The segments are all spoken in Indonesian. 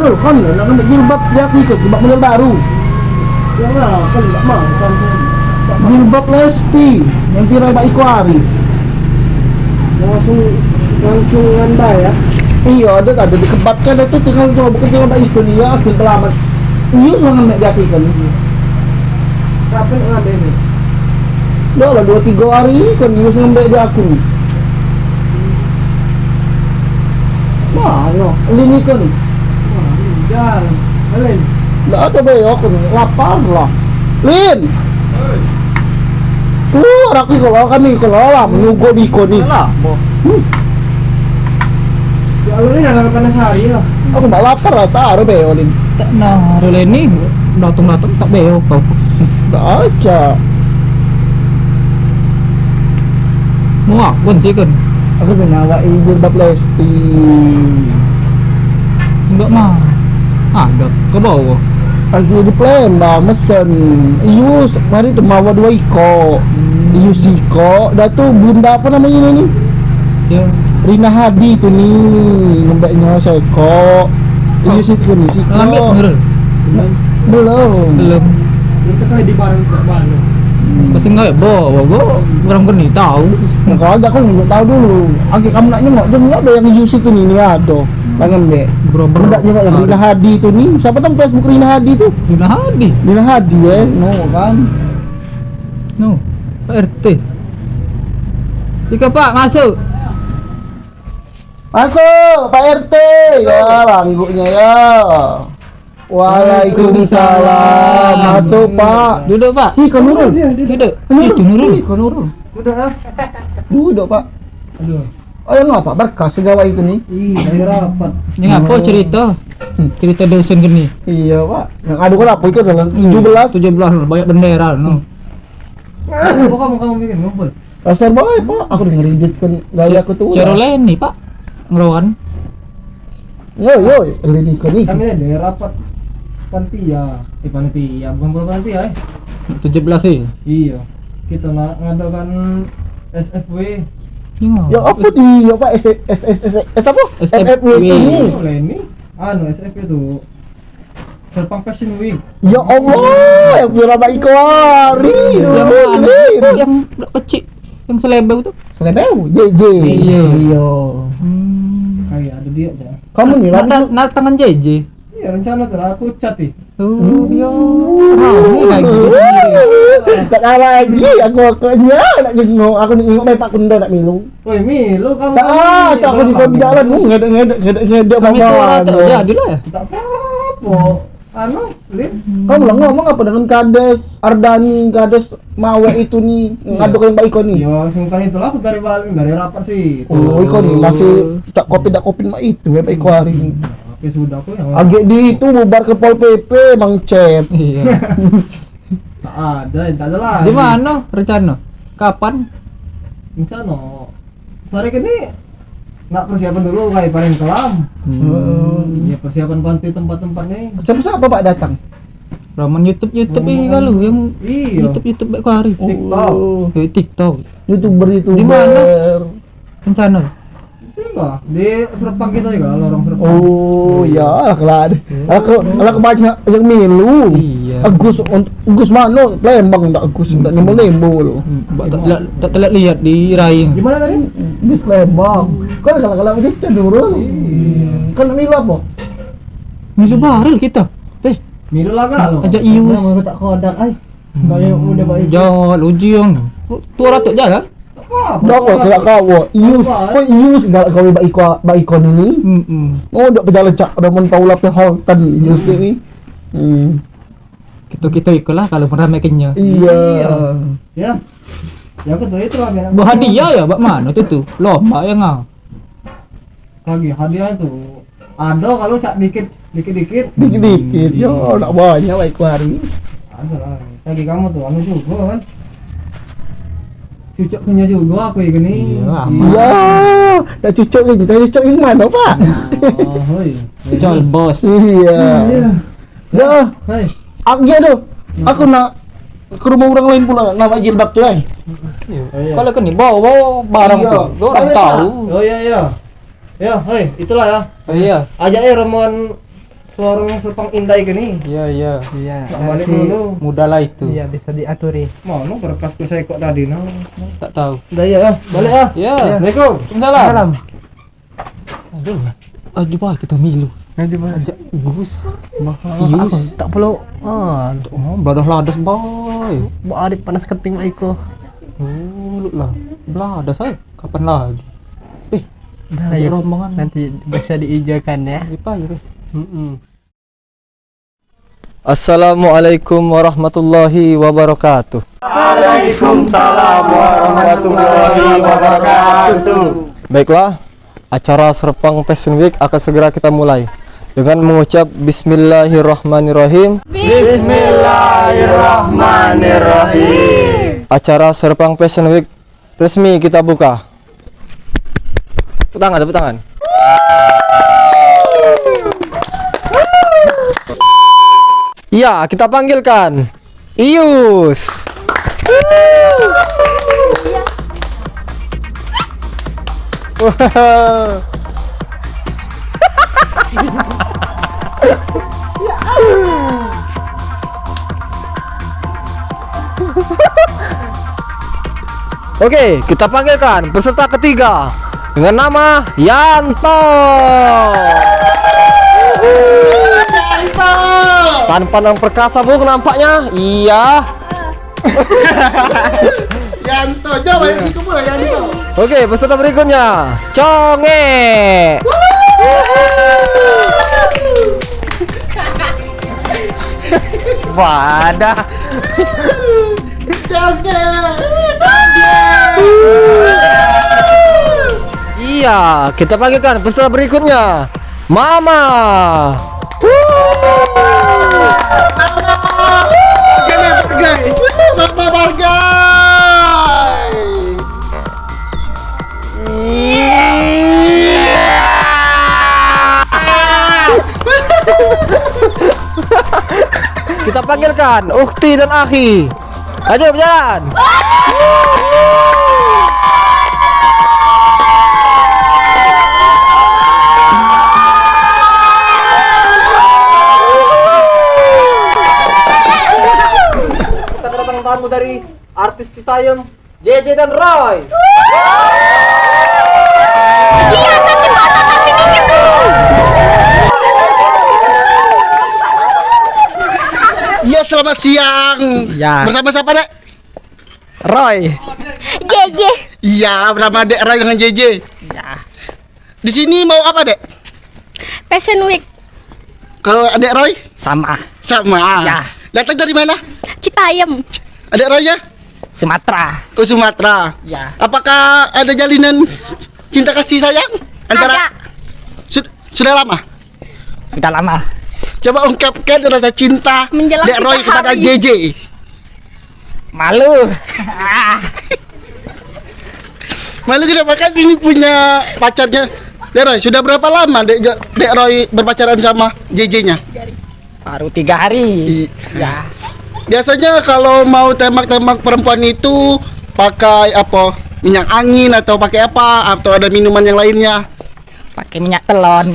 dulu kan nak ambil jilbab dia ikut jilbab model baru. Yang lah, kan enggak mau kan. Jilbab Lesti yang viral Mbak Iko Ari. Langsung anda ya. Iya, ada dikebatkan itu tinggal coba bekerja Mbak Iko nih ya hasil pelamat. Iya sangat nak diapikan. Kapan ngambil ini? Dah lah 2-3 hari kan iya sampai dia aku. Mana? Ini kan. Jalan. Alin. Nggak ada bayo aku nih, lapar lah. Lin. Tuh, rakyat kalau kami kalau lah menunggu Biko nih. Lah, ya lu ini dalam panas hari ya. Aku nggak lapar lah, taruh bayo Lin. Tak nah, ada ini datang tak beo kau. Nggak aja. Muak pun sih kan. Aku menawai jilbab Lesti. Enggak mah. Ada ke bawah. Lagi di Palembang mesen. Ius, mari tuh mawa 2 Iko. Ius Iko, dah tuh bunda apa namanya ini? Ya. Rina Hadi tuh nih, ngembaknya Seko. Ius Iko nih, Siko. Ngambil bener. Belum. Belum. Itu kan di Bandung. Pasti enggak bawa gua orang geni tahu. Nah, kalau ada aku nggak tahu dulu. Aki kamu nak nyengok, dia nggak ada yang Ius itu nih ada. Tangan deh. Budak nyengok yang Rina Hadi tuh nih. Siapa tahu Facebook Rina Hadi tuh? Rina Hadi. Rina Hadi ya, no kan? No. Pak RT. Jika Pak masuk. Masuk, Pak RT. Ya, langguknya ya. Waalaikumsalam. Masuk, Pak. Duduk Pak. Si Nurul. Duduk. Itu Nurul. Nurul. Udah ah. Duduk, Pak. Aduh. Oh, yang apa? Berkas segawai itu nih. Iya, dari rapat. Ini apa cerita? Cerita dosen gini. Iya, Pak. Yang adu kan apa itu dalam 17. 17 banyak bendera no. Kok kamu bikin ngumpul? Dasar baik, Pak. Aku ngeridit kan gaya aku tuh. Ceroleni Pak. Ngelawan. Yo, ini kan nih. Kami ada rapat panitia, bukan panitia 17 sih. Iya. Kita ngadakan SFW. Ya apa di apa apa? SFW. ini. Leni. SFW itu Serpang Fashion Week. Ya Allah, yang viral Mbak Iko Ari. Yang mana? Yang kecil, yang selebeu tuh. Selebeu, JJ. Iya. Kayak ada dia aja. Kamu nih lah. Nak tangan JJ. Iya, rencana tuh aku cat nih. Oh, ya. Rame kayak gitu. Tak kalah lagi, aku akhirnya nak jenguk. Aku jenguk Pak Kundo nak minum. Woi, lu kamu. Tak, aku di jalan ngedek Kami tuh orang tak jadi lah ya. Tak apa-apa. Lin. Kamu lah ngomong apa dengan Kades Ardani, Kades Mawe itu nih ngaduk yang Mbak Iko nih. Ya, sungkan itulah aku dari rapat sih. Oh, Iko nih masih tak kopi Mbak itu Mbak Iko hari ini. Oke, sudah aku yang Agak di itu bubar ke Pol PP Bang Cep. Iya. tak ada lah. Di mana rencana? Kapan? Rencana. Sore ini nggak persiapan dulu kayak paling kelam. Ya persiapan panti tempat-tempatnya. Siapa Pak datang? Raman YouTube ini kalau yang Iya. YouTube baik hari. TikTok. TikTok. YouTuber Di mana? Rencana. Sini lah di Serpang kita juga lorong Serpang. Oh ya, kalau banyak yang milu. Iya. Agus mana? Palembang enggak Agus, enggak nembol-nembol. Tak terlihat di Raing. Gimana tadi? Bis Palembang. Kan kalau begitu dulu. Kan milu apa? Misu baru kita. Milu lah kan lo. Ajak Ius. Mau tak kodak ay. Gaya udah baik. Jalan ujian. Tu orang tak jalan. Dah kok selak kau. Ius enggak kau Mbak Iko ini. Oh, dak berjalan cak ramon paula pe Holton Ius ini. Kita ikutlah kalau meramaikannya. Iya. Ya. Ya aku tuh itu lah biar. Hadiah ya, bak mana tu? Lomba ya ngah. Lagi hadiah tuh. Ada kalau cak dikit. Dikit. Yo, enggak banyak Mbak Iko hari. Ada lah. Lagi kamu tuh anu juga kan. Cucuk punya juga aku yang gini. Iya, tak cocok lagi. Tak cocok yang mana, Pak? Hoi. Jual bos. Iya. Ya, Hei. aku tuh. Aku nak ke rumah orang lain pula nama jilbab tuh kan. Kalau kan ni bawa barang Iya. tu, orang tahu. Oh iya. Ya, hei, itulah ya. Iya. Ajak rombongan seorang Sepang Indai gini. Iya. Tak balik dulu. Mudah lah itu. Iya, bisa diaturi. Mana berkas ku saya kok tadi no. Tak tahu. Udah ya, balik ah. Ya. Assalamualaikum. Salam. Aduh. Aduh, bah kita milu. Nanti mana? Ajak Gus. Aku tak perlu. Beladah ladas boy. Bu Arif panas keting lah iko. Lu lah. Beladas saya. Kapan lagi? Dah Ajak yuk. rombongan. Nanti bisa diijakan ya. Apa ya? Assalamualaikum warahmatullahi wabarakatuh. Waalaikumsalam warahmatullahi wabarakatuh. Baiklah, acara Serpang Fashion Week akan segera kita mulai dengan mengucap Bismillahirrahmanirrahim. Bismillahirrahmanirrahim. Acara Serpang Fashion Week resmi kita buka. Tepuk tangan. Ya, kita panggilkan Ius. Oke, kita panggilkan peserta ketiga dengan nama Yanto. Tanpa yang perkasa bung nampaknya. Iya. Yanto, jawab yang situ pula Yanto. Oke, peserta berikutnya Conge. Wadah. Iya, kita panggilkan peserta berikutnya Mama. Mama Bargai. Kita panggilkan Ukti dan Ahi. Ayo berjalan. Kita kedatangan tamu dari artis Citayam, JJ dan Roy. Iya, selamat siang. Ya. Bersama siapa, Dek? Roy. JJ. Iya, bersama Dek Ray dengan JJ. Ya. Di sini mau apa, Dek? Fashion Week Kalau Adek Roy? Sama. Sama. Ya. Datang dari mana? Citayam. Adek Roy ya? Sumatera. Ke Sumatera. Ya. Apakah ada jalinan cinta kasih sayang antara sudah lama? Sudah lama. Coba ungkapkan rasa cinta Menjelang Dek Roy 3 kepada hari. JJ. Malu. Malu kenapa kan ini punya pacarnya? Dek Roy, sudah berapa lama Dek Roy berpacaran sama JJ-nya? Baru 3 hari. Ya. Biasanya kalau mau tembak-tembak perempuan itu pakai apa? Minyak angin atau pakai apa? Atau ada minuman yang lainnya? Pakai minyak telon.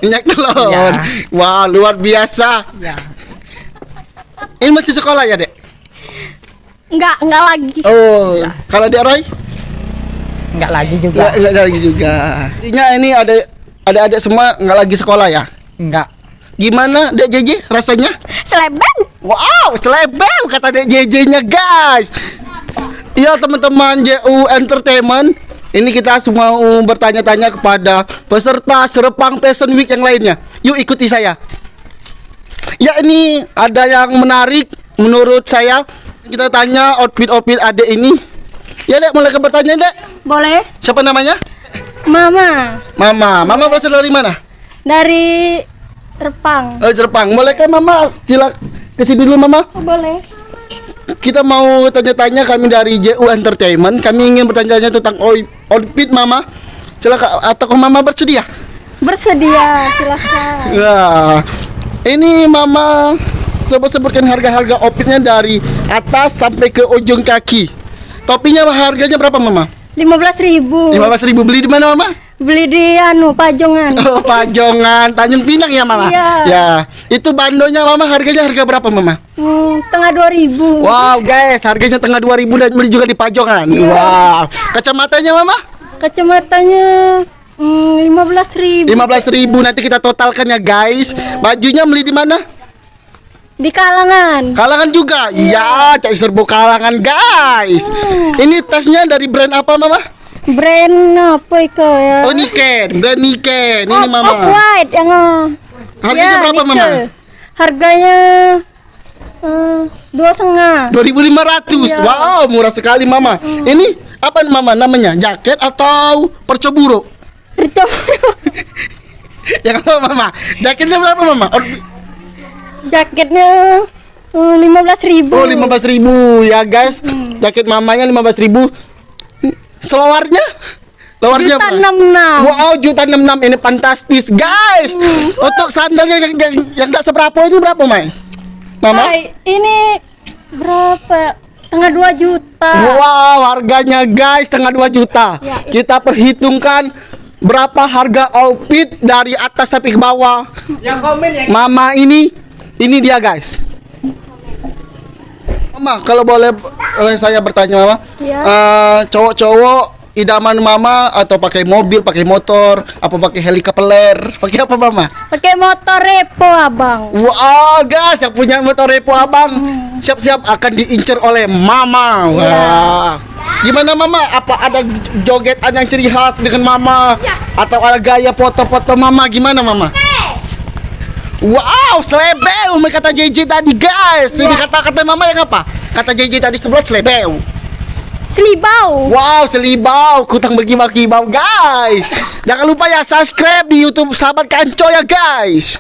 Minyak telur. Ya. Wah, luar biasa. Ya. Ini masih sekolah ya, Dek? Enggak lagi. Oh, kalau Dek Roy? Enggak lagi juga. Enggak lagi juga. Artinya ini ada semua nggak lagi sekolah ya? Enggak. Gimana Dek JJ rasanya? Selebang. Wow, selebel kata Dek JJ-nya, guys. Iya, teman-teman JU Entertainment. Ini kita semua mau bertanya-tanya kepada peserta Serpang Fashion Week yang lainnya. Yuk ikuti saya. Ya, ini ada yang menarik menurut saya. Kita tanya outfit adek ini. Ya, Dek, mulai ke bertanya, Dek. Boleh? Siapa namanya? Mama. Mama berasal dari mana? Dari Repang. Oh, Jepang. Boleh kan Mama? Sila kesini dulu Mama. Oh, boleh. Kita mau tanya-tanya, kami dari JU Entertainment. Kami ingin bertanya tentang outfit Mama. Silakan, atau Mama bersedia? Bersedia, silahkan. Nah, ini Mama coba sebutkan harga-harga outfitnya dari atas sampai ke ujung kaki. Topinya harganya berapa Mama? 15.000. 15.000. Beli di mana Mama? Beli di Pajongan. Oh, Pajongan, Tanjung Pinang ya, Mama? Iya. Ya. Itu bandonya, Mama, harga berapa, Mama? Tengah 2.000. Wow, guys, harganya tengah 2.000 dan beli juga di Pajongan. Wow. Kacamatanya, Mama? Kacamatanya 15.000. 15.000, nanti kita totalkan ya, guys. Bajunya beli di mana? Di Kalangan. Kalangan juga. Iya, cari serbu Kalangan, guys. Ini tasnya dari brand apa, Mama? Brand apa itu ya? Oh, Niken, brand Niken. Ini, Off Mama. White yang Harganya berapa, Mama? Harganya 2,5. 2.500. Iya. Wow, murah sekali, Mama. Ini apa, Mama, namanya? Jaket atau percoburo? Yang apa, Mama? Jaketnya berapa, Mama? Jaketnya 15.000. Oh, 15.000 ya, guys. Jaket mamanya 15.000. Selowarnya? Lowarnya Juta berapa? 66. Wow, juta 66. Ini fantastis, guys. Untuk sandalnya yang enggak seberapa ini berapa, Mai? Mama? Ay, ini berapa? Tengah 2 juta. Wow, harganya, guys, tengah 2 juta. Ya, Kita perhitungkan berapa harga outfit dari atas sampai ke bawah. Yang komen ya. Mama ini dia, guys. Mama, kalau boleh saya bertanya, Mama, Ya. cowok-cowok idaman Mama atau pakai mobil, pakai motor, apa pakai helikopter? Pakai apa, Mama? Pakai motor repo, Abang. Wah, guys, yang punya motor repo, Abang, siap-siap akan diincar oleh Mama. Wah. Gimana, Mama? Apa ada jogetan yang ciri khas dengan Mama? Atau ada gaya foto-foto Mama? Gimana, Mama? Wow, selebeu, kata JJ tadi, guys. Ini kata-kata Mama yang apa? Kata JJ tadi sebelah selebeu. Selibau. Wow, selibau, kutang bagi-bagi bau, guys. Jangan lupa ya subscribe di YouTube Sahabat Kanco ya, guys.